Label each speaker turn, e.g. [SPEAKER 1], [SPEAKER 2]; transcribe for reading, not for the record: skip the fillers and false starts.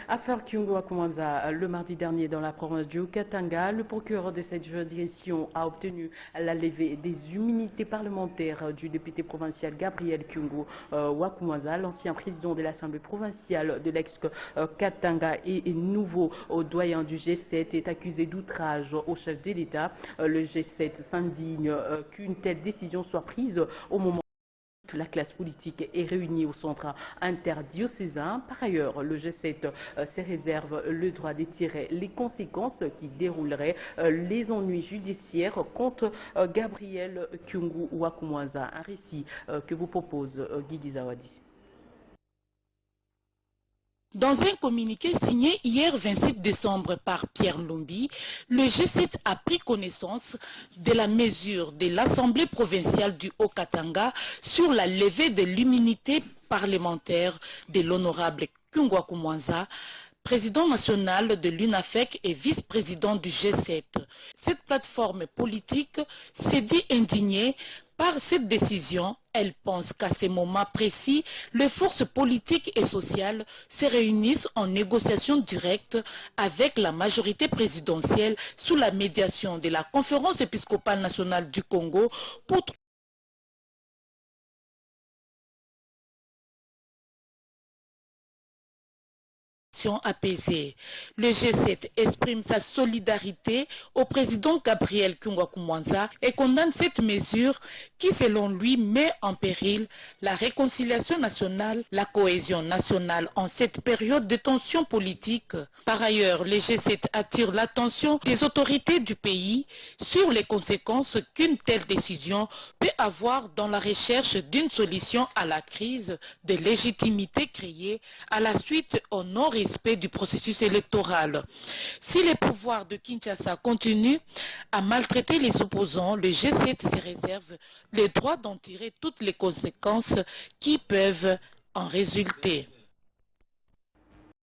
[SPEAKER 1] Affaire Kyungo Akumanza, le mardi dernier dans la province du Katanga, le procureur de cette juridiction a obtenu la levée des immunités parlementaires du député provincial Gabriel Kyungo Wakumanza, l'ancien président de l'Assemblée provinciale de l'ex-Katanga et nouveau doyen du G7, est accusé d'outrage au chef de l'État. Le G7 s'indigne qu'une telle décision soit prise au moment la classe politique est réunie au centre interdiocésain. Par ailleurs, le G7 se réserve le droit d'étirer les conséquences qui dérouleraient les ennuis judiciaires contre Gabriel Kyungu Wakumwaza. Un récit que vous propose Guigui Zawadi.
[SPEAKER 2] Dans un communiqué signé hier 27 décembre par Pierre Lombi, le G7 a pris connaissance de la mesure de l'Assemblée provinciale du Haut-Katanga sur la levée de l'immunité parlementaire de l'honorable Kyungu Wakumwaza, président national de l'UNAFEC et vice-président du G7. Cette plateforme politique s'est dit indignée par cette décision. Elle pense qu'à ces moments précis, les forces politiques et sociales se réunissent en négociation directe avec la majorité présidentielle sous la médiation de la Conférence épiscopale nationale du Congo pour apaisée. Le G7 exprime sa solidarité au président Gabriel Kyungu Wakumwaza et condamne cette mesure qui, selon lui, met en péril la réconciliation nationale, la cohésion nationale en cette période de tension politique. Par ailleurs, le G7 attire l'attention des autorités du pays sur les conséquences qu'une telle décision peut avoir dans la recherche d'une solution à la crise de légitimité créée à la suite au non-respect du processus électoral. Si les pouvoirs de Kinshasa continuent à maltraiter les opposants, le G7 se réserve le droit d'en tirer toutes les conséquences qui peuvent en résulter.